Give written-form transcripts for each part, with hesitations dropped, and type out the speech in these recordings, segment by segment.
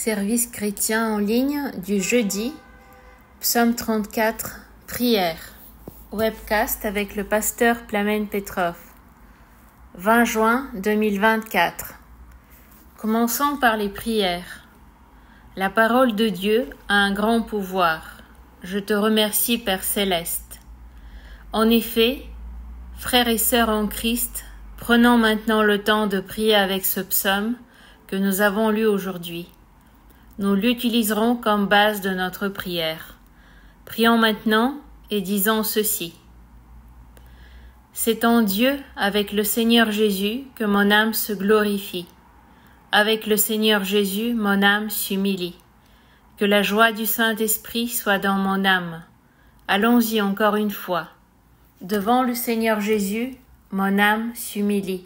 Service chrétien en ligne du jeudi, Psaume 34, prière, webcast avec le pasteur Plamen Petrov, 20 juin 2024. Commençons par les prières. La parole de Dieu a un grand pouvoir. Je te remercie, Père Céleste. En effet, frères et sœurs en Christ, prenons maintenant le temps de prier avec ce psaume que nous avons lu aujourd'hui. Nous l'utiliserons comme base de notre prière. Prions maintenant et disons ceci. C'est en Dieu, avec le Seigneur Jésus, que mon âme se glorifie. Avec le Seigneur Jésus, mon âme s'humilie. Que la joie du Saint-Esprit soit dans mon âme. Allons-y encore une fois. Devant le Seigneur Jésus, mon âme s'humilie.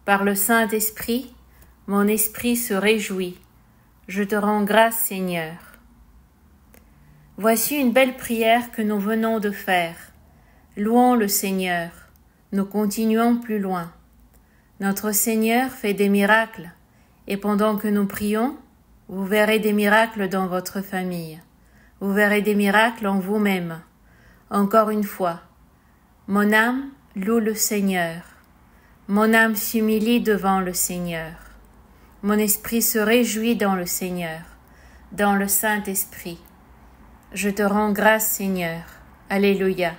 Par le Saint-Esprit, mon esprit se réjouit. Je te rends grâce, Seigneur. Voici une belle prière que nous venons de faire. Louons le Seigneur. Nous continuons plus loin. Notre Seigneur fait des miracles, et pendant que nous prions, vous verrez des miracles dans votre famille. Vous verrez des miracles en vous-même. Encore une fois, mon âme loue le Seigneur. Mon âme s'humilie devant le Seigneur. Mon esprit se réjouit dans le Seigneur, dans le Saint-Esprit. Je te rends grâce, Seigneur. Alléluia.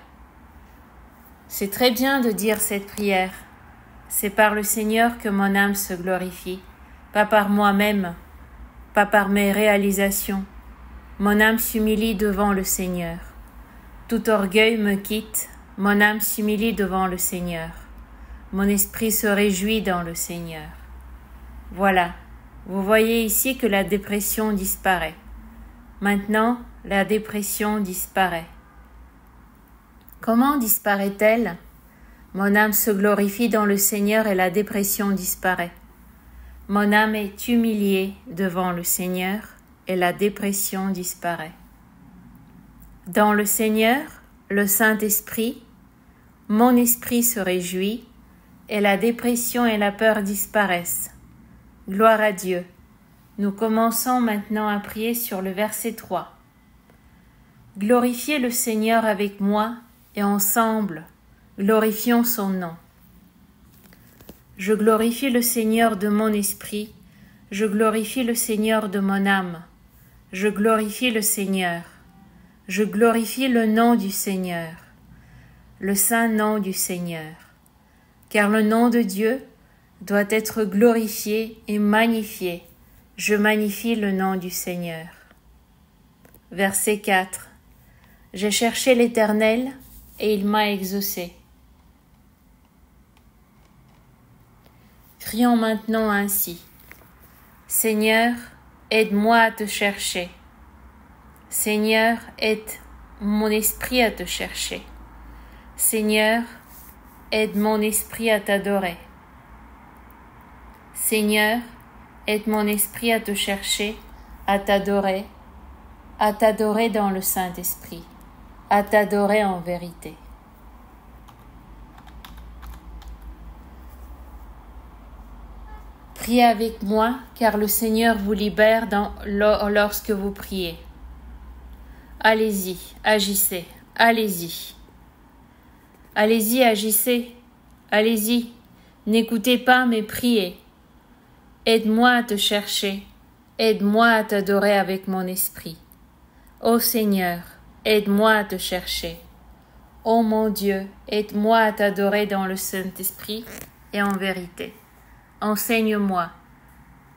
C'est très bien de dire cette prière. C'est par le Seigneur que mon âme se glorifie, pas par moi-même, pas par mes réalisations. Mon âme s'humilie devant le Seigneur. Tout orgueil me quitte, mon âme s'humilie devant le Seigneur. Mon esprit se réjouit dans le Seigneur. Voilà, vous voyez ici que la dépression disparaît. Maintenant, la dépression disparaît. Comment disparaît-elle? Mon âme se glorifie dans le Seigneur et la dépression disparaît. Mon âme est humiliée devant le Seigneur et la dépression disparaît. Dans le Seigneur, le Saint-Esprit, mon esprit se réjouit et la dépression et la peur disparaissent. Gloire à Dieu. Nous commençons maintenant à prier sur le verset 3. Glorifiez le Seigneur avec moi et ensemble, glorifions son nom. Je glorifie le Seigneur de mon esprit, je glorifie le Seigneur de mon âme, je glorifie le Seigneur, je glorifie le nom du Seigneur, le saint nom du Seigneur, car le nom de Dieu doit être glorifié et magnifié. Je magnifie le nom du Seigneur. Verset 4. J'ai cherché l'Éternel et il m'a exaucé. Crions maintenant ainsi. Seigneur, aide-moi à te chercher. Seigneur, aide mon esprit à te chercher. Seigneur, aide mon esprit à t'adorer. Seigneur, aide mon esprit à te chercher, à t'adorer dans le Saint-Esprit, à t'adorer en vérité. Priez avec moi, car le Seigneur vous libère lorsque vous priez. Allez-y, agissez, allez-y. Allez-y, agissez, allez-y. N'écoutez pas, mais priez. Aide-moi à te chercher, aide-moi à t'adorer avec mon esprit. Ô Seigneur, aide-moi à te chercher. Ô mon Dieu, aide-moi à t'adorer dans le Saint-Esprit et en vérité. Enseigne-moi,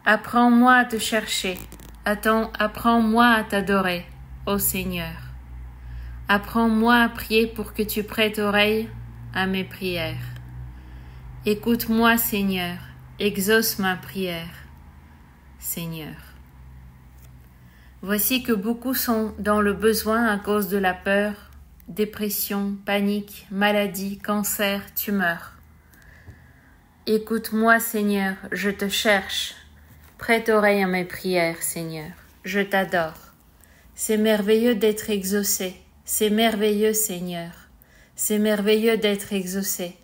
apprends-moi à te chercher, apprends-moi à t'adorer, ô Seigneur. Apprends-moi à prier pour que tu prêtes oreille à mes prières. Écoute-moi, Seigneur. Exauce ma prière, Seigneur. Voici que beaucoup sont dans le besoin à cause de la peur, dépression, panique, maladie, cancer, tumeur. Écoute-moi, Seigneur, je te cherche. Prête oreille à mes prières, Seigneur. Je t'adore. C'est merveilleux d'être exaucé. C'est merveilleux, Seigneur. C'est merveilleux d'être exaucé.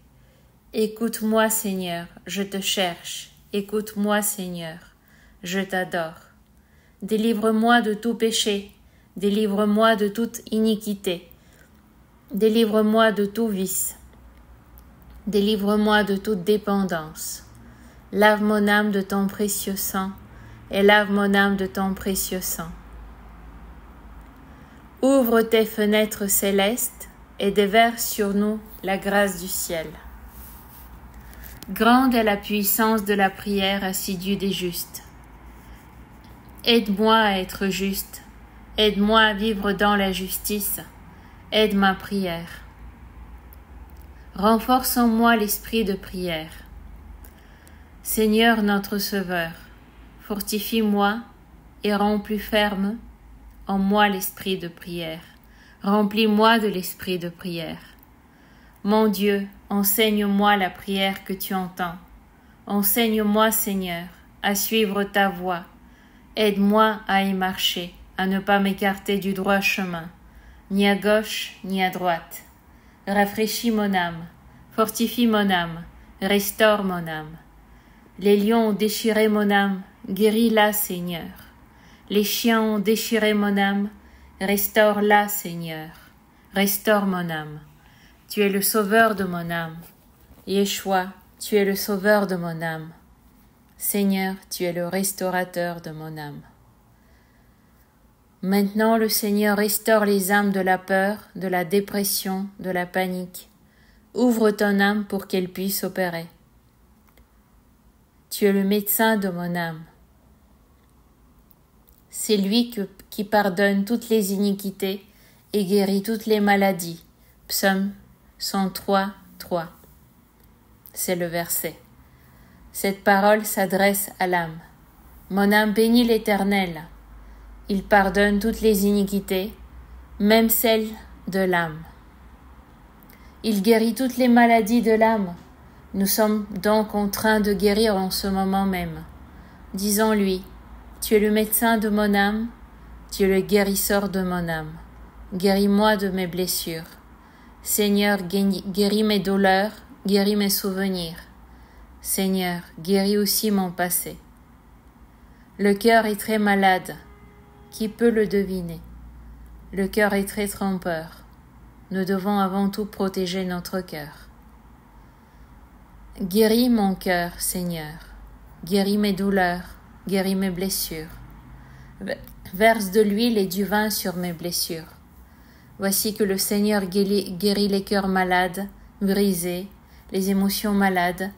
Écoute-moi, Seigneur, je te cherche. Écoute-moi, Seigneur, je t'adore. délivre-moi de tout péché, délivre-moi de toute iniquité, délivre-moi de tout vice, délivre-moi de toute dépendance. Lave mon âme de ton précieux sang, et lave mon âme de ton précieux sang. Ouvre tes fenêtres célestes, et déverse sur nous la grâce du ciel. Grande est la puissance de la prière assidue des justes. Aide-moi à être juste, aide-moi à vivre dans la justice, aide ma prière. Renforce en moi l'esprit de prière. Seigneur notre Sauveur, fortifie-moi et rends plus ferme en moi l'esprit de prière. Remplis-moi de l'esprit de prière. Mon Dieu, enseigne-moi la prière que tu entends. Enseigne-moi, Seigneur, à suivre ta voie. Aide-moi à y marcher, à ne pas m'écarter du droit chemin, ni à gauche, ni à droite. Rafraîchis mon âme, fortifie mon âme, restaure mon âme. Les lions ont déchiré mon âme, guéris-la, Seigneur. Les chiens ont déchiré mon âme, restaure-la, Seigneur. Restaure mon âme. Tu es le sauveur de mon âme. Yeshua, tu es le sauveur de mon âme. Seigneur, tu es le restaurateur de mon âme. Maintenant, le Seigneur restaure les âmes de la peur, de la dépression, de la panique. Ouvre ton âme pour qu'elle puisse opérer. Tu es le médecin de mon âme. C'est lui qui pardonne toutes les iniquités et guérit toutes les maladies. Psaume 103, 3. C'est le verset. Cette parole s'adresse à l'âme. Mon âme bénit l'Éternel. Il pardonne toutes les iniquités, même celles de l'âme. Il guérit toutes les maladies de l'âme. Nous sommes donc en train de guérir en ce moment même. Disons-lui, tu es le médecin de mon âme, tu es le guérisseur de mon âme. Guéris-moi de mes blessures. Seigneur, guéris mes douleurs, guéris mes souvenirs. Seigneur, guéris aussi mon passé. Le cœur est très malade. Qui peut le deviner? Le cœur est très trompeur. Nous devons avant tout protéger notre cœur. Guéris mon cœur, Seigneur. Guéris mes douleurs, guéris mes blessures. Verse de l'huile et du vin sur mes blessures. Voici que le Seigneur guérit les cœurs malades, brisés, les émotions malades,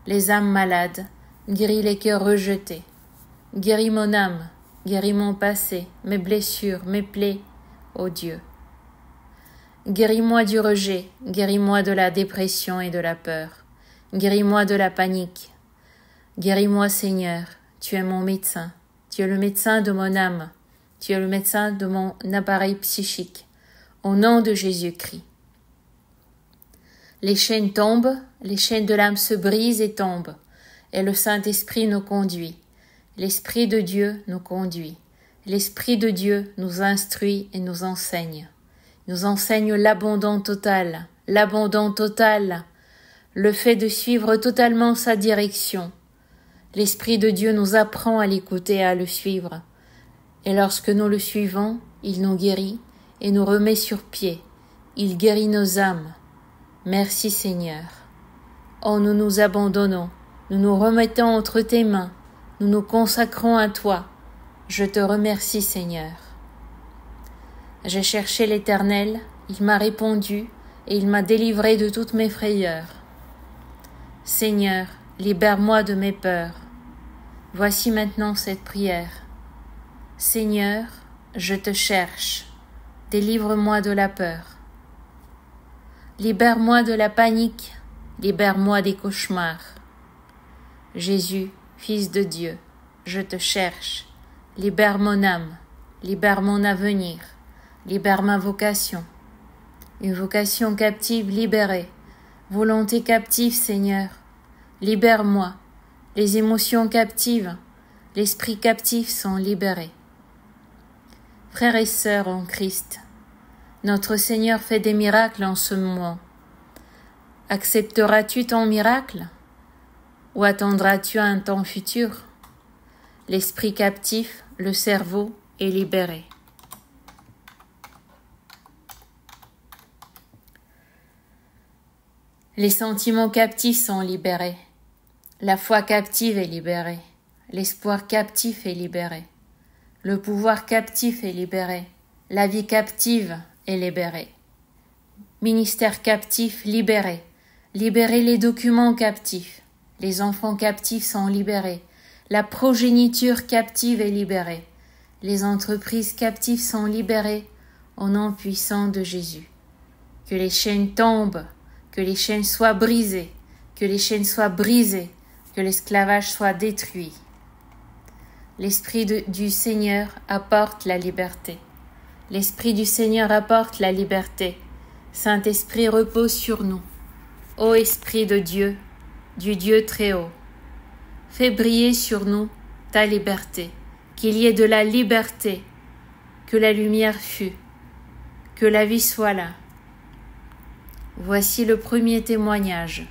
les âmes malades, guéris les cœurs rejetés. Guéris mon âme, guéris mon passé, mes blessures, mes plaies, ô Dieu. Guéris-moi du rejet, guéris-moi de la dépression et de la peur. Guéris-moi de la panique. Guéris-moi, Seigneur, tu es mon médecin. Tu es le médecin de mon âme. Tu es le médecin de mon appareil psychique. Au nom de Jésus-Christ. Les chaînes tombent, les chaînes de l'âme se brisent et tombent, et le Saint-Esprit nous conduit. L'Esprit de Dieu nous conduit. L'Esprit de Dieu nous instruit et nous enseigne. Nous enseigne l'abandon total, le fait de suivre totalement sa direction. L'Esprit de Dieu nous apprend à l'écouter et à le suivre. Et lorsque nous le suivons, il nous guérit et nous remet sur pied. Il guérit nos âmes. Merci Seigneur. Oh, nous nous abandonnons, nous nous remettons entre tes mains, nous nous consacrons à toi. Je te remercie Seigneur. J'ai cherché l'Éternel, il m'a répondu et il m'a délivré de toutes mes frayeurs. Seigneur, libère-moi de mes peurs. Voici maintenant cette prière. Seigneur, je te cherche. Délivre-moi de la peur. Libère-moi de la panique. Libère-moi des cauchemars. Jésus, Fils de Dieu, je te cherche. Libère mon âme. Libère mon avenir. Libère ma vocation. Une vocation captive libérée. Volonté captive, Seigneur. Libère-moi. Les émotions captives, l'esprit captif sont libérés. Frères et sœurs en Christ, notre Seigneur fait des miracles en ce moment. Accepteras-tu ton miracle ou attendras-tu un temps futur? L'esprit captif, le cerveau est libéré. Les sentiments captifs sont libérés. La foi captive est libérée. L'espoir captif est libéré. Le pouvoir captif est libéré. La vie captive est libérée. Ministère captif libéré. Libérez les documents captifs. Les enfants captifs sont libérés. La progéniture captive est libérée. Les entreprises captives sont libérées au nom puissant de Jésus. Que les chaînes tombent, que les chaînes soient brisées, que les chaînes soient brisées, que l'esclavage soit détruit. L'Esprit du Seigneur apporte la liberté. L'Esprit du Seigneur apporte la liberté. Saint-Esprit repose sur nous. Ô Esprit de Dieu, du Dieu très haut, fais briller sur nous ta liberté, qu'il y ait de la liberté, que la lumière fût, que la vie soit là. Voici le premier témoignage.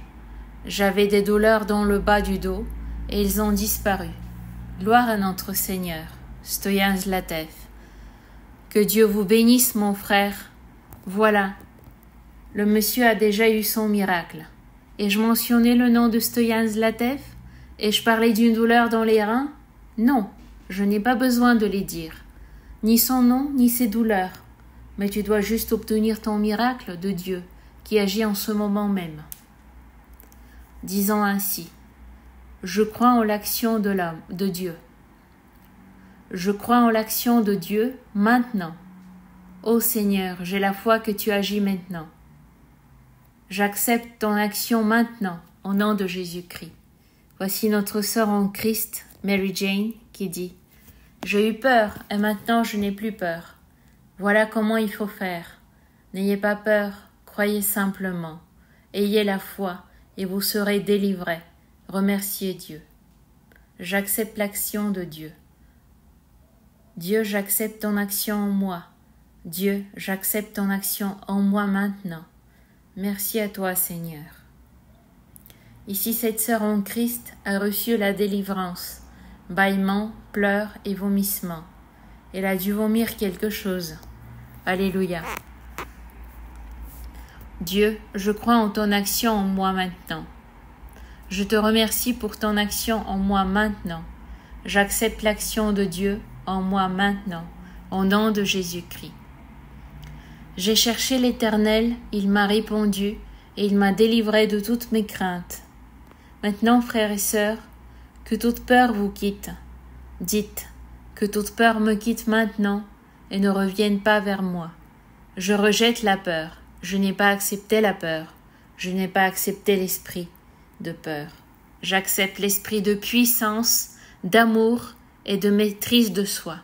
J'avais des douleurs dans le bas du dos et ils ont disparu. Gloire à notre Seigneur. Stoyan Zlatev. Que Dieu vous bénisse, mon frère. Voilà, le monsieur a déjà eu son miracle. Et je mentionnais le nom de Stoyan Zlatev et je parlais d'une douleur dans les reins? Non, je n'ai pas besoin de les dire. Ni son nom, ni ses douleurs. Mais tu dois juste obtenir ton miracle de Dieu, qui agit en ce moment même. Disons ainsi, je crois en l'action de l'homme, de Dieu. Je crois en l'action de Dieu maintenant. Ô Seigneur, j'ai la foi que tu agis maintenant. J'accepte ton action maintenant, au nom de Jésus-Christ. Voici notre sœur en Christ, Mary Jane, qui dit « J'ai eu peur, et maintenant je n'ai plus peur. Voilà comment il faut faire. N'ayez pas peur, croyez simplement. Ayez la foi, et vous serez délivrés. Remerciez Dieu. J'accepte l'action de Dieu. Dieu, j'accepte ton action en moi. Dieu, j'accepte ton action en moi maintenant. Merci à toi, Seigneur. » Ici, cette sœur en Christ a reçu la délivrance, bâillements, pleurs et vomissements. Elle a dû vomir quelque chose. Alléluia. Dieu, je crois en ton action en moi maintenant. Je te remercie pour ton action en moi maintenant. J'accepte l'action de Dieu en moi maintenant, au nom de Jésus-Christ. J'ai cherché l'Éternel, il m'a répondu, et il m'a délivré de toutes mes craintes. Maintenant, frères et sœurs, que toute peur vous quitte. Dites, que toute peur me quitte maintenant, et ne revienne pas vers moi. Je rejette la peur, je n'ai pas accepté la peur, je n'ai pas accepté l'esprit de peur. J'accepte l'esprit de puissance, d'amour et de maîtrise de soi.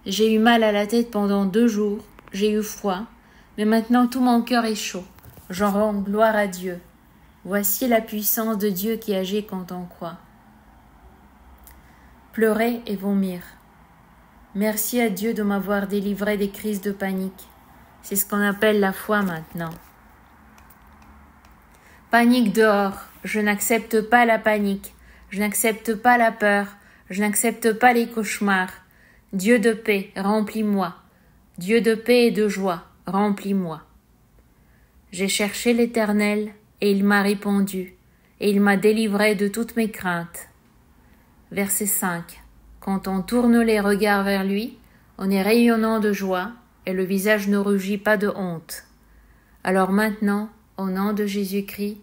J'ai eu mal à la tête pendant 2 jours, j'ai eu froid, mais maintenant tout mon cœur est chaud. J'en rends gloire à Dieu. Voici la puissance de Dieu qui agit quand on croit. Pleurer et vomir. Merci à Dieu de m'avoir délivré des crises de panique. C'est ce qu'on appelle la foi maintenant. Panique dehors. Je n'accepte pas la panique. Je n'accepte pas la peur. Je n'accepte pas les cauchemars. Dieu de paix, remplis-moi. Dieu de paix et de joie, remplis-moi. J'ai cherché l'Éternel, et il m'a répondu, et il m'a délivré de toutes mes craintes. Verset 5. Quand on tourne les regards vers lui, on est rayonnant de joie, et le visage ne rougit pas de honte. Alors maintenant, au nom de Jésus-Christ,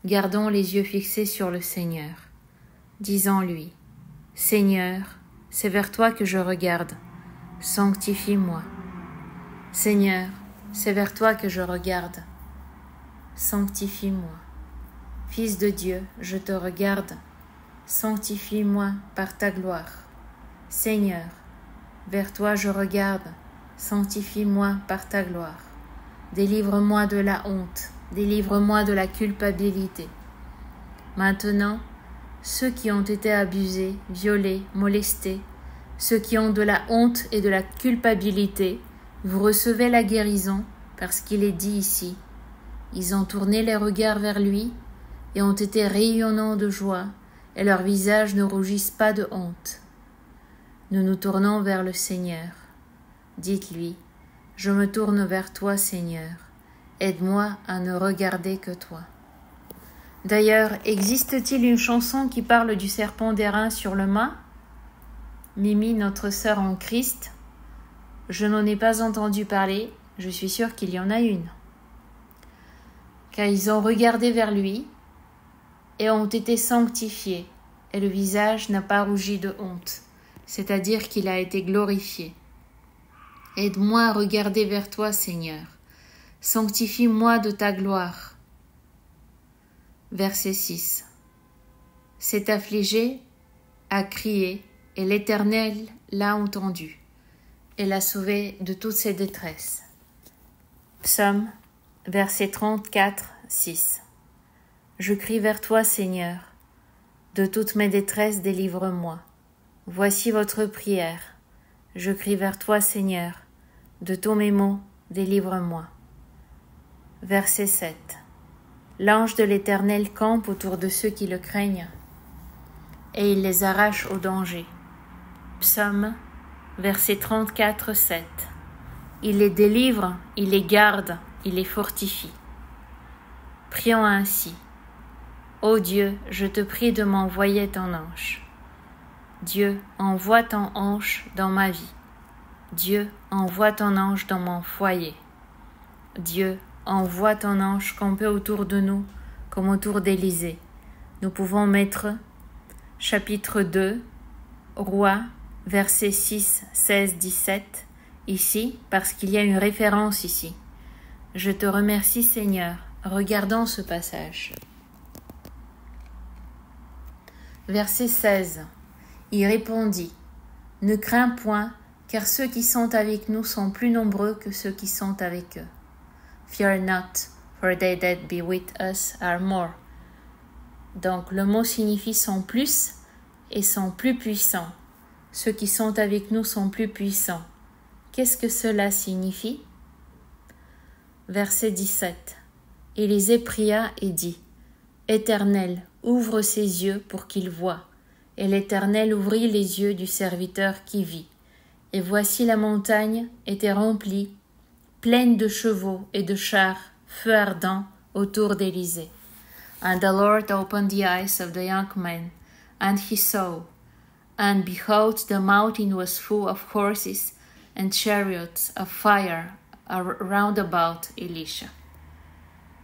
gardons les yeux fixés sur le Seigneur. Disons-lui, Seigneur, c'est vers toi que je regarde, sanctifie-moi. Seigneur, c'est vers toi que je regarde, sanctifie-moi. Fils de Dieu, je te regarde, sanctifie-moi par ta gloire. Seigneur, vers toi je regarde, sanctifie-moi par ta gloire. Délivre-moi de la honte, délivre-moi de la culpabilité. Maintenant, ceux qui ont été abusés, violés, molestés, ceux qui ont de la honte et de la culpabilité, vous recevez la guérison parce qu'il est dit ici. Ils ont tourné les regards vers lui et ont été rayonnants de joie et leurs visages ne rougissent pas de honte. Nous nous tournons vers le Seigneur. Dites-lui, je me tourne vers toi, Seigneur. Aide-moi à ne regarder que toi. D'ailleurs, existe-t-il une chanson qui parle du serpent d'airain sur le mât? Mimi, notre sœur en Christ, je n'en ai pas entendu parler, je suis sûre qu'il y en a une. Car ils ont regardé vers lui et ont été sanctifiés, et le visage n'a pas rougi de honte, c'est-à-dire qu'il a été glorifié. Aide-moi à regarder vers toi, Seigneur. Sanctifie-moi de ta gloire. Verset 6. Cet affligé a crié, et l'Éternel l'a entendu, et l'a sauvé de toutes ses détresses. Psaume, verset 34, 6. Je crie vers toi, Seigneur. De toutes mes détresses, délivre-moi. Voici votre prière. Je crie vers toi, Seigneur. De tous mes maux, délivre-moi. Verset 7. L'ange de l'Éternel campe autour de ceux qui le craignent, et il les arrache au danger. Psaume, verset 34, 7. Il les délivre, il les garde, il les fortifie. Prions ainsi. Ô Dieu, je te prie de m'envoyer ton ange. Dieu, envoie ton ange dans ma vie. Dieu, envoie ton ange dans mon foyer. Dieu, envoie ton ange camper autour de nous, comme autour d'Élisée. Nous pouvons mettre chapitre 2, Rois, versets 6, 16, 17, ici, parce qu'il y a une référence ici. Je te remercie, Seigneur. Regardons ce passage. Verset 16. Il répondit, « Ne crains point, car ceux qui sont avec nous sont plus nombreux que ceux qui sont avec eux. Fear not, for they that be with us are more. » Donc le mot signifie sont plus et sont plus puissants. Ceux qui sont avec nous sont plus puissants. Qu'est-ce que cela signifie? Verset 17. Élisée pria et dit, « Éternel, ouvre ses yeux pour qu'il voie. » Et l'Éternel ouvrit les yeux du serviteur qui vit. Et voici la montagne était remplie, pleine de chevaux et de chars, feu ardent, autour d'Élisée. And the Lord opened the eyes of the young man, and he saw. And behold, the mountain was full of horses and chariots of fire round about Elisha.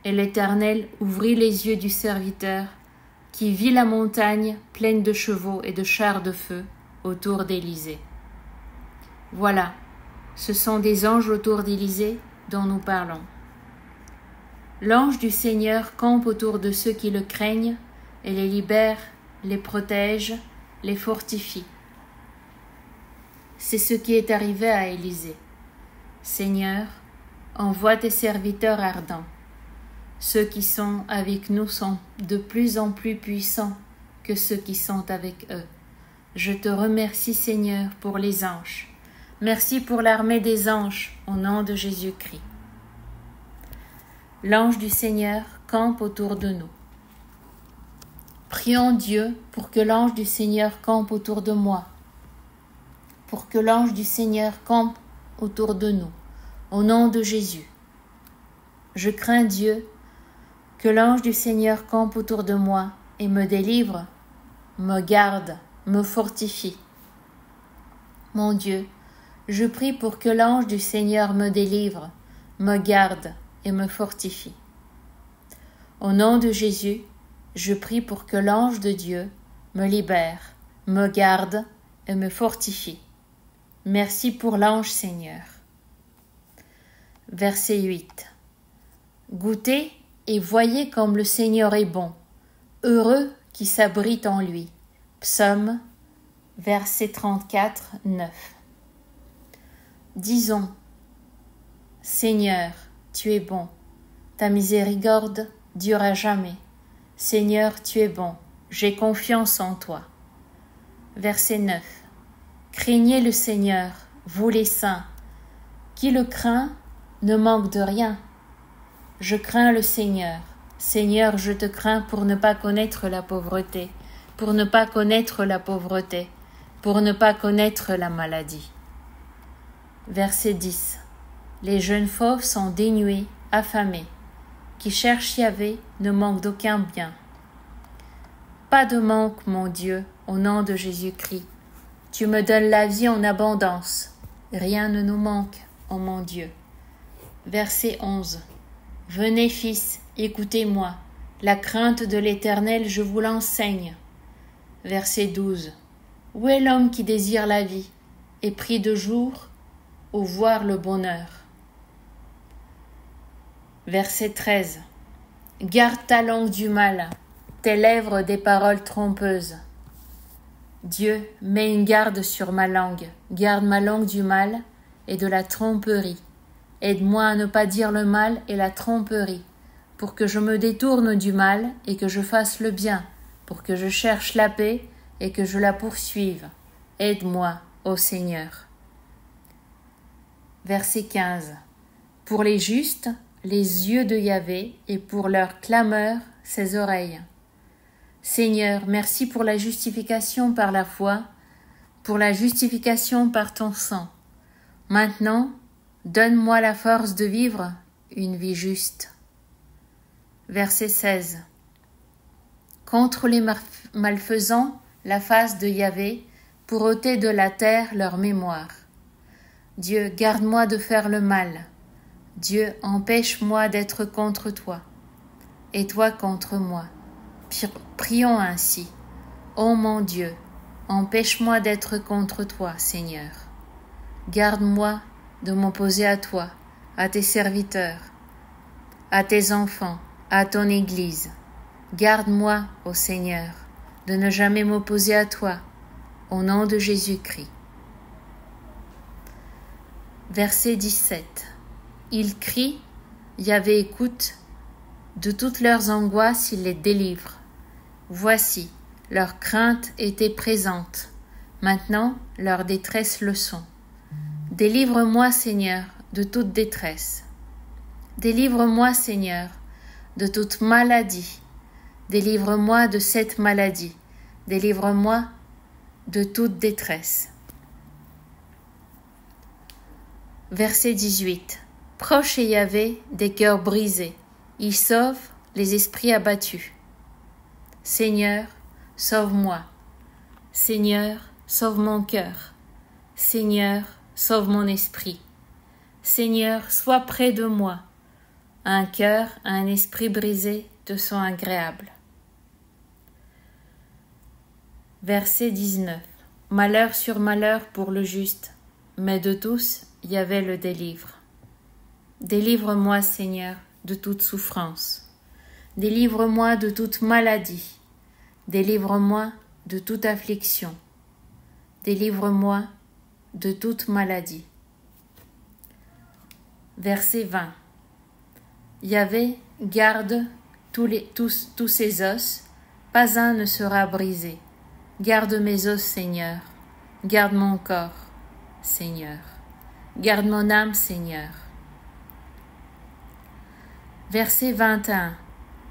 Et l'Éternel ouvrit les yeux du serviteur, qui vit la montagne pleine de chevaux et de chars de feu autour d'Élisée. Voilà, ce sont des anges autour d'Élisée dont nous parlons. L'ange du Seigneur campe autour de ceux qui le craignent et les libère, les protège, les fortifie. C'est ce qui est arrivé à Élisée. Seigneur, envoie tes serviteurs ardents. Ceux qui sont avec nous sont de plus en plus puissants que ceux qui sont avec eux. Je te remercie, Seigneur, pour les anges. Merci pour l'armée des anges, au nom de Jésus-Christ. L'ange du Seigneur campe autour de nous. Prions Dieu pour que l'ange du Seigneur campe autour de moi, pour que l'ange du Seigneur campe autour de nous, au nom de Jésus. Je crains Dieu, que l'ange du Seigneur campe autour de moi et me délivre, me garde, me fortifie. Mon Dieu, je prie pour que l'ange du Seigneur me délivre, me garde et me fortifie. Au nom de Jésus, je prie pour que l'ange de Dieu me libère, me garde et me fortifie. Merci pour l'ange Seigneur. Verset 8. Goûtez et voyez comme le Seigneur est bon, heureux qui s'abrite en lui. Psaume, verset 34, 9. Disons, Seigneur, tu es bon, ta miséricorde dure à jamais. Seigneur, tu es bon, j'ai confiance en toi. Verset 9. Craignez le Seigneur, vous les saints. Qui le craint ne manque de rien. Je crains le Seigneur. Seigneur, je te crains pour ne pas connaître la pauvreté, pour ne pas connaître la maladie. Verset 10. Les jeunes fauves sont dénués, affamés. Qui cherchent Yahvé ne manquent d'aucun bien. Pas de manque, mon Dieu, au nom de Jésus-Christ. Tu me donnes la vie en abondance. Rien ne nous manque, ô mon Dieu. Verset 11. Venez, fils, écoutez-moi. La crainte de l'Éternel, je vous l'enseigne. Verset 12. Où est l'homme qui désire la vie, et prie de jour, ou voir le bonheur? Verset 13. Garde ta langue du mal, tes lèvres des paroles trompeuses. Dieu, mets une garde sur ma langue, garde ma langue du mal et de la tromperie. Aide-moi à ne pas dire le mal et la tromperie, pour que je me détourne du mal et que je fasse le bien, pour que je cherche la paix et que je la poursuive. Aide-moi, ô Seigneur. Verset 15. Pour les justes, les yeux de Yahvé, et pour leur clameur, ses oreilles. Seigneur, merci pour la justification par la foi, pour la justification par ton sang. Maintenant, donne-moi la force de vivre une vie juste. Verset 16. Contre les malfaisants, la face de Yahvé, pour ôter de la terre leur mémoire. Dieu, garde-moi de faire le mal. Dieu, empêche-moi d'être contre toi, et toi contre moi. Prions ainsi. Ô mon Dieu, empêche-moi d'être contre toi, Seigneur. Garde-moi de m'opposer à toi, à tes serviteurs, à tes enfants, à ton Église. Garde-moi, ô Seigneur, de ne jamais m'opposer à toi, au nom de Jésus-Christ. Verset 17. Ils crient, Yahvé écoute, de toutes leurs angoisses il les délivre. Voici, leur crainte était présente, maintenant leur détresse le sont. Délivre-moi, Seigneur, de toute détresse. Délivre-moi, Seigneur, de toute maladie. Délivre-moi de cette maladie. Délivre-moi de toute détresse. Verset 18. Proche est Yahvé des cœurs brisés. Il sauve les esprits abattus. Seigneur, sauve-moi. Seigneur, sauve mon cœur. Seigneur, sauve mon esprit. Seigneur, sois près de moi. Un cœur, un esprit brisé te sont agréables. Verset 19. Malheur sur malheur pour le juste, mais de tous Yahvé le délivre. Délivre-moi, Seigneur, de toute souffrance. Délivre-moi de toute maladie. Délivre-moi de toute affliction. Délivre-moi de toute maladie. Verset 20. Yahvé garde tous ses os, pas un ne sera brisé. Garde mes os, Seigneur. Garde mon corps, Seigneur. Garde mon âme, Seigneur. Verset 21.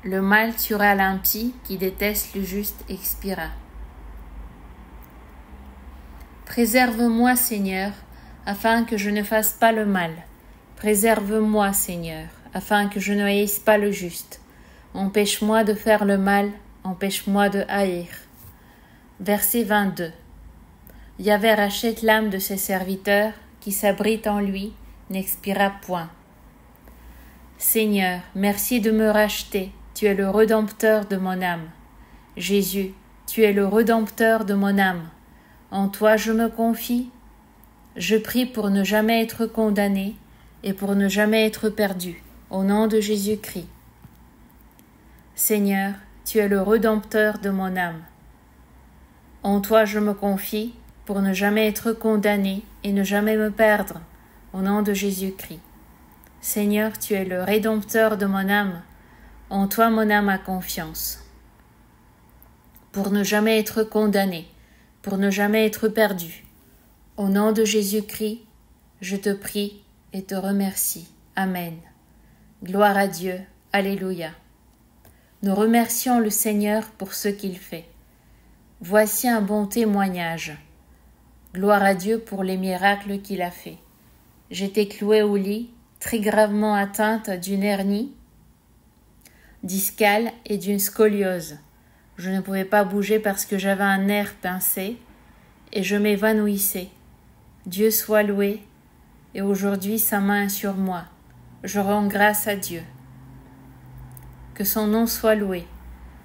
Le mal tuera l'impie qui déteste le juste expira. Préserve-moi, Seigneur, afin que je ne fasse pas le mal. Préserve-moi, Seigneur, afin que je ne haïsse pas le juste. Empêche-moi de faire le mal, empêche-moi de haïr. Verset 22. Yahvé rachète l'âme de ses serviteurs, qui s'abritent en lui, n'expira point. Seigneur, merci de me racheter, tu es le Rédempteur de mon âme. Jésus, tu es le Rédempteur de mon âme. En toi je me confie. Je prie pour ne jamais être condamné et pour ne jamais être perdu, au nom de Jésus-Christ. Seigneur, tu es le Rédempteur de mon âme. En toi je me confie pour ne jamais être condamné et ne jamais me perdre, au nom de Jésus-Christ. Seigneur, tu es le Rédempteur de mon âme. En toi mon âme a confiance. Pour ne jamais être condamné, pour ne jamais être perdu. Au nom de Jésus-Christ, je te prie et te remercie. Amen. Gloire à Dieu. Alléluia. Nous remercions le Seigneur pour ce qu'il fait. Voici un bon témoignage. Gloire à Dieu pour les miracles qu'il a faits. J'étais clouée au lit, très gravement atteinte d'une hernie discale et d'une scoliose. Je ne pouvais pas bouger parce que j'avais un nerf pincé et je m'évanouissais. Dieu soit loué, et aujourd'hui sa main est sur moi. Je rends grâce à Dieu. Que son nom soit loué.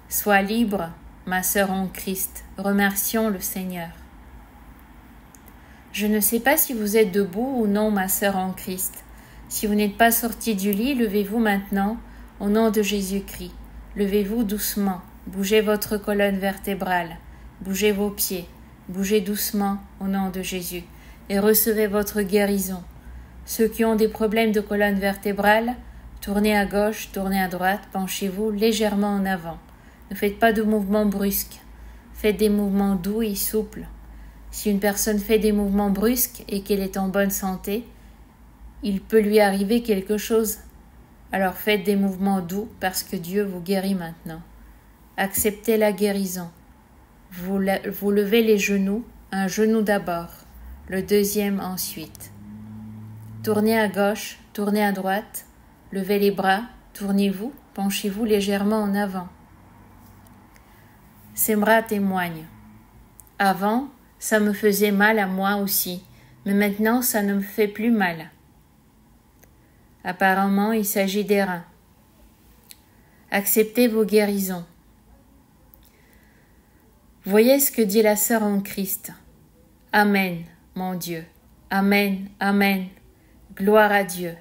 Sois libre, ma sœur en Christ. Remercions le Seigneur. Je ne sais pas si vous êtes debout ou non, ma sœur en Christ. Si vous n'êtes pas sortie du lit, levez-vous maintenant, au nom de Jésus-Christ. Levez-vous doucement, bougez votre colonne vertébrale, bougez vos pieds, bougez doucement, au nom de Jésus, et recevez votre guérison. Ceux qui ont des problèmes de colonne vertébrale, tournez à gauche, tournez à droite, penchez-vous légèrement en avant. Ne faites pas de mouvements brusques, faites des mouvements doux et souples. Si une personne fait des mouvements brusques et qu'elle est en bonne santé, il peut lui arriver quelque chose. Alors faites des mouvements doux parce que Dieu vous guérit maintenant. Acceptez la guérison. Vous levez les genoux, un genou d'abord, le deuxième ensuite. Tournez à gauche, tournez à droite, levez les bras, tournez-vous, penchez-vous légèrement en avant. Ces bras témoignent. Avant, ça me faisait mal à moi aussi, mais maintenant ça ne me fait plus mal. Apparemment, il s'agit des reins. Acceptez vos guérisons. Voyez ce que dit la sœur en Christ. Amen, mon Dieu. Amen, amen. Gloire à Dieu.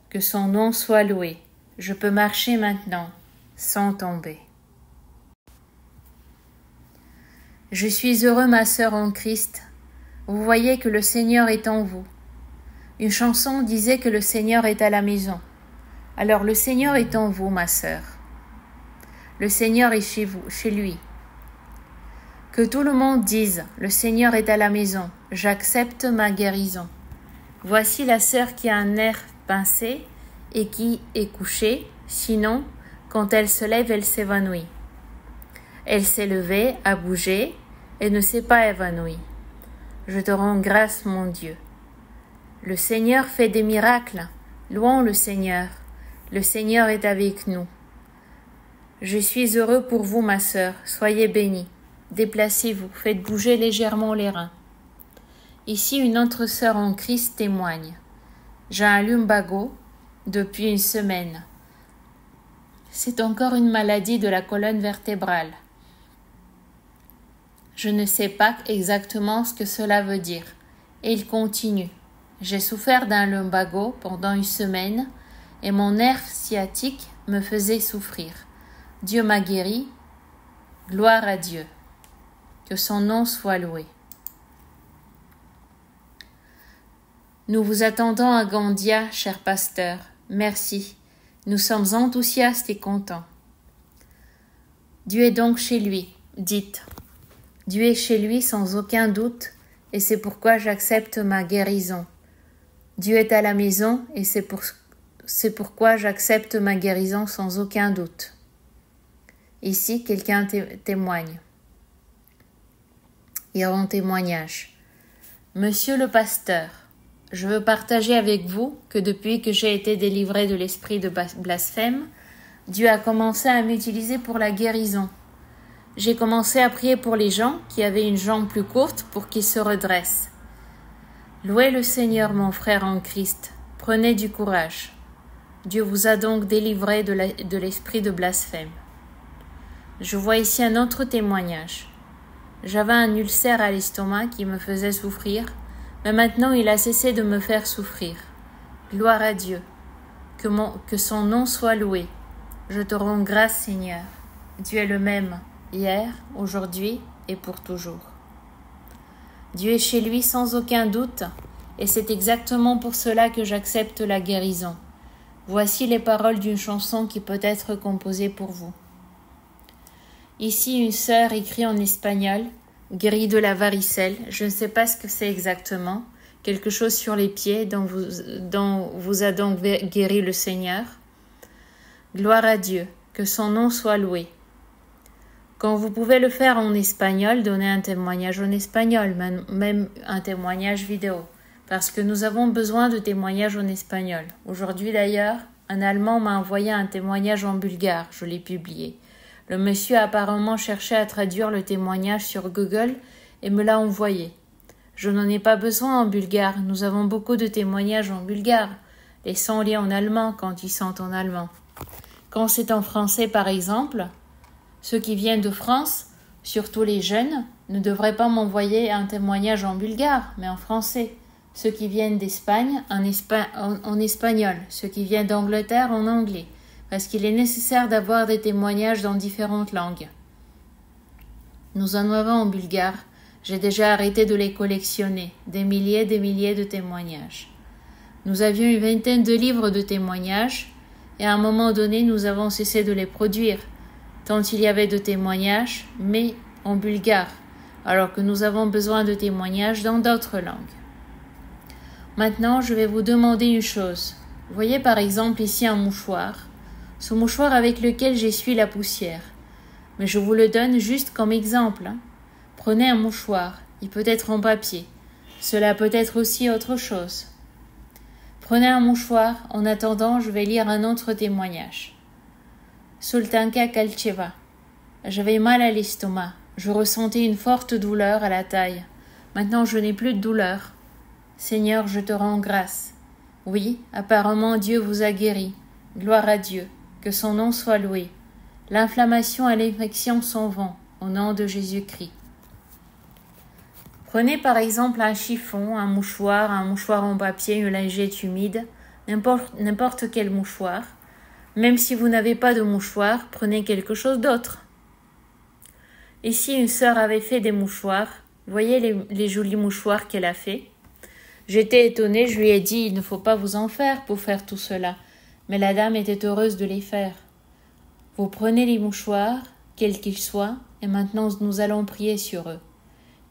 Que son nom soit loué. Je peux marcher maintenant, sans tomber. Je suis heureux, ma sœur en Christ. Vous voyez que le Seigneur est en vous. Une chanson disait que le Seigneur est à la maison. Alors le Seigneur est en vous, ma sœur. Le Seigneur est chez vous, chez lui. Que tout le monde dise, le Seigneur est à la maison, j'accepte ma guérison. Voici la sœur qui a un nerf pincé et qui est couchée, sinon, quand elle se lève, elle s'évanouit. Elle s'est levée, a bougé, et ne s'est pas évanouie. Je te rends grâce, mon Dieu. Le Seigneur fait des miracles. Louons le Seigneur. Le Seigneur est avec nous. Je suis heureux pour vous, ma sœur. Soyez bénie. Déplacez-vous. Faites bouger légèrement les reins. Ici, une autre sœur en Christ témoigne. J'ai un lumbago depuis une semaine. C'est encore une maladie de la colonne vertébrale. Je ne sais pas exactement ce que cela veut dire. Et il continue. J'ai souffert d'un lumbago pendant une semaine et mon nerf sciatique me faisait souffrir. Dieu m'a guéri. Gloire à Dieu. Que son nom soit loué. Nous vous attendons à Gandia, cher pasteur. Merci. Nous sommes enthousiastes et contents. Dieu est donc chez lui. Dites. Dieu est chez lui sans aucun doute et c'est pourquoi j'accepte ma guérison. Dieu est à la maison et c'est pourquoi j'accepte ma guérison sans aucun doute. Ici, quelqu'un témoigne. Il rend témoignage. Monsieur le pasteur, je veux partager avec vous que depuis que j'ai été délivré de l'esprit de blasphème, Dieu a commencé à m'utiliser pour la guérison. J'ai commencé à prier pour les gens qui avaient une jambe plus courte pour qu'ils se redressent. Louez le Seigneur, mon frère en Christ. Prenez du courage. Dieu vous a donc délivré de l'esprit de blasphème. Je vois ici un autre témoignage. J'avais un ulcère à l'estomac qui me faisait souffrir, mais maintenant il a cessé de me faire souffrir. Gloire à Dieu. Que son nom soit loué. Je te rends grâce, Seigneur. Dieu est le même, hier, aujourd'hui et pour toujours. Dieu est chez lui sans aucun doute, et c'est exactement pour cela que j'accepte la guérison. Voici les paroles d'une chanson qui peut être composée pour vous. Ici, une sœur écrit en espagnol, guérie de la varicelle, je ne sais pas ce que c'est exactement, quelque chose sur les pieds dont vous a donc guéri le Seigneur. Gloire à Dieu, que son nom soit loué. Quand vous pouvez le faire en espagnol, donnez un témoignage en espagnol, même un témoignage vidéo, parce que nous avons besoin de témoignages en espagnol. Aujourd'hui d'ailleurs, un Allemand m'a envoyé un témoignage en bulgare, je l'ai publié. Le monsieur a apparemment cherché à traduire le témoignage sur Google et me l'a envoyé. Je n'en ai pas besoin en bulgare, nous avons beaucoup de témoignages en bulgare. Laissons-les en allemand quand ils sont en allemand. Quand c'est en français par exemple, ceux qui viennent de France, surtout les jeunes, ne devraient pas m'envoyer un témoignage en bulgare, mais en français. Ceux qui viennent d'Espagne, en espagnol. Ceux qui viennent d'Angleterre, en anglais. Parce qu'il est nécessaire d'avoir des témoignages dans différentes langues. Nous en avons en bulgare. J'ai déjà arrêté de les collectionner. Des milliers de témoignages. Nous avions une vingtaine de livres de témoignages, et à un moment donné, nous avons cessé de les produire. Tant il y avait de témoignages, mais en bulgare, alors que nous avons besoin de témoignages dans d'autres langues. Maintenant, je vais vous demander une chose. Voyez par exemple ici un mouchoir, ce mouchoir avec lequel j'essuie la poussière. Mais je vous le donne juste comme exemple. Prenez un mouchoir, il peut être en papier. Cela peut être aussi autre chose. Prenez un mouchoir, en attendant, je vais lire un autre témoignage. Sultanka Kalcheva. J'avais mal à l'estomac. Je ressentais une forte douleur à la taille. Maintenant, je n'ai plus de douleur. Seigneur, je te rends grâce. Oui, apparemment Dieu vous a guéri. Gloire à Dieu. Que son nom soit loué. L'inflammation et l'infection s'en vont, au nom de Jésus-Christ. Prenez par exemple un chiffon, un mouchoir en papier, une lingette humide, n'importe quel mouchoir. Même si vous n'avez pas de mouchoir, prenez quelque chose d'autre. Ici, une sœur avait fait des mouchoirs. Voyez les jolis mouchoirs qu'elle a fait. J'étais étonnée, je lui ai dit, il ne faut pas vous en faire pour faire tout cela. Mais la dame était heureuse de les faire. Vous prenez les mouchoirs, quels qu'ils soient, et maintenant nous allons prier sur eux.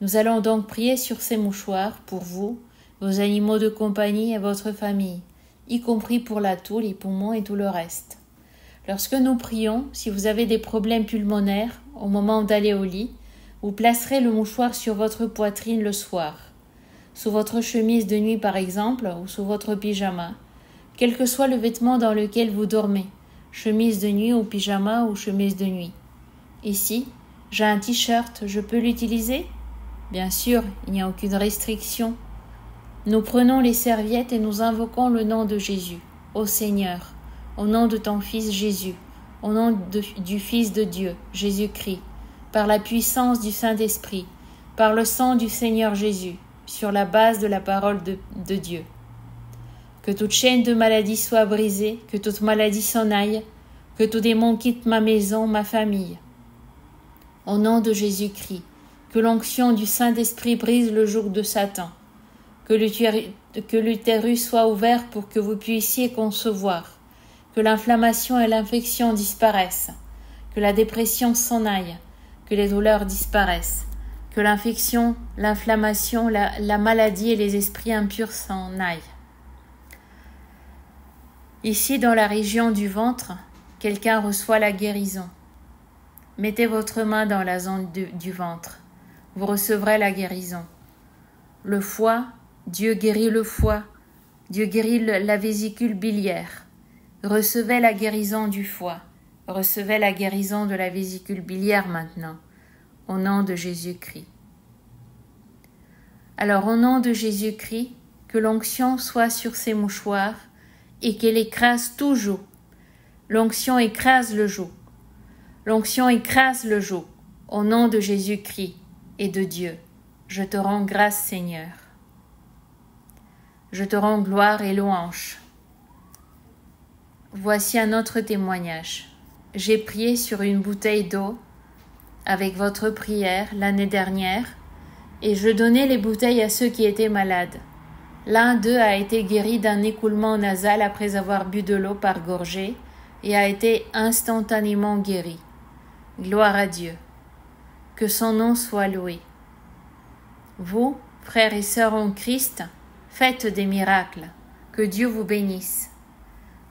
Nous allons donc prier sur ces mouchoirs pour vous, vos animaux de compagnie et votre famille, y compris pour la toux, les poumons et tout le reste. Lorsque nous prions, si vous avez des problèmes pulmonaires, au moment d'aller au lit, vous placerez le mouchoir sur votre poitrine le soir, sous votre chemise de nuit par exemple, ou sous votre pyjama, quel que soit le vêtement dans lequel vous dormez, chemise de nuit ou pyjama ou chemise de nuit. Ici, j'ai un t-shirt, je peux l'utiliser ? Bien sûr, il n'y a aucune restriction. Nous prenons les serviettes et nous invoquons le nom de Jésus. Ô Seigneur, au nom de ton Fils Jésus, au nom du Fils de Dieu, Jésus-Christ, par la puissance du Saint-Esprit, par le sang du Seigneur Jésus, sur la base de la parole de Dieu. Que toute chaîne de maladie soit brisée, que toute maladie s'en aille, que tout démon quitte ma maison, ma famille. Au nom de Jésus-Christ, que l'onction du Saint-Esprit brise le joug de Satan, que l'utérus soit ouvert pour que vous puissiez concevoir, que l'inflammation et l'infection disparaissent, que la dépression s'en aille, que les douleurs disparaissent, que l'infection, l'inflammation, la maladie et les esprits impurs s'en aillent. Ici, dans la région du ventre, quelqu'un reçoit la guérison. Mettez votre main dans la zone du ventre. Vous recevrez la guérison. Le foie, Dieu guérit le foie. Dieu guérit la vésicule biliaire. Recevez la guérison du foie. Recevez la guérison de la vésicule biliaire maintenant, au nom de Jésus-Christ. Alors, au nom de Jésus-Christ, que l'onction soit sur ces mouchoirs et qu'elle écrase tout joug. L'onction écrase le joug. L'onction écrase le joug. Au nom de Jésus-Christ et de Dieu, je te rends grâce, Seigneur. Je te rends gloire et louange. Voici un autre témoignage. J'ai prié sur une bouteille d'eau avec votre prière l'année dernière et je donnais les bouteilles à ceux qui étaient malades. L'un d'eux a été guéri d'un écoulement nasal après avoir bu de l'eau par gorgée et a été instantanément guéri. Gloire à Dieu. Que son nom soit loué. Vous, frères et sœurs en Christ, faites des miracles. Que Dieu vous bénisse.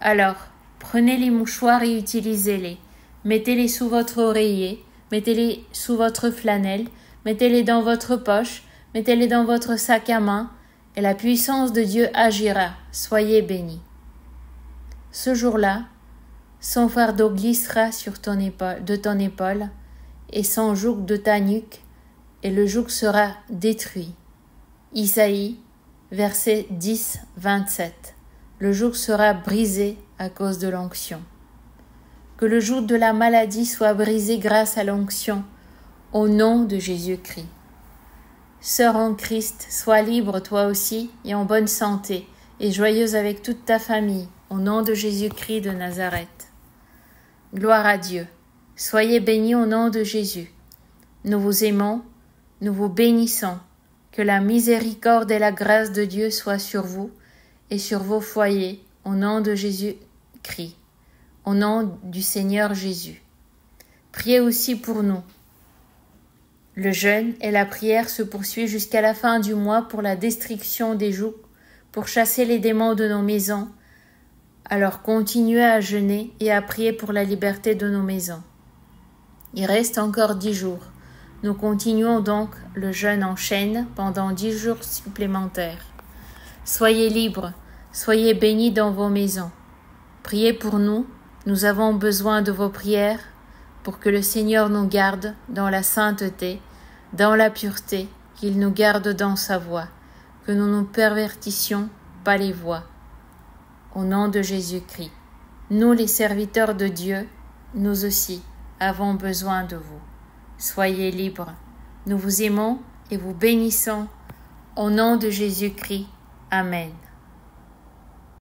Alors, prenez les mouchoirs et utilisez-les. Mettez-les sous votre oreiller. mettez-les sous votre flanelle, mettez-les dans votre poche, mettez-les dans votre sac à main, et la puissance de Dieu agira. Soyez bénis. Ce jour-là, son fardeau glissera sur de ton épaule, et son joug de ta nuque, et le joug sera détruit. Isaïe, verset 10, 27. Le joug sera brisé à cause de l'onction. Que le joug de la maladie soit brisé grâce à l'onction, au nom de Jésus-Christ. Sœur en Christ, sois libre toi aussi et en bonne santé, et joyeuse avec toute ta famille, au nom de Jésus-Christ de Nazareth. Gloire à Dieu. Soyez bénis au nom de Jésus. Nous vous aimons, nous vous bénissons. Que la miséricorde et la grâce de Dieu soient sur vous et sur vos foyers, au nom de Jésus-Christ, au nom du Seigneur Jésus. Priez aussi pour nous. Le jeûne et la prière se poursuivent jusqu'à la fin du mois pour la destruction des jougs, pour chasser les démons de nos maisons. Alors continuez à jeûner et à prier pour la liberté de nos maisons. Il reste encore 10 jours. Nous continuons donc le jeûne en chaîne pendant 10 jours supplémentaires. Soyez libres, soyez bénis dans vos maisons. Priez pour nous, nous avons besoin de vos prières pour que le Seigneur nous garde dans la sainteté, dans la pureté, qu'il nous garde dans sa voie, que nous ne pervertissions pas les voies. Au nom de Jésus-Christ, nous les serviteurs de Dieu, nous aussi avons besoin de vous. Soyez libres. Nous vous aimons et vous bénissons. Au nom de Jésus-Christ. Amen.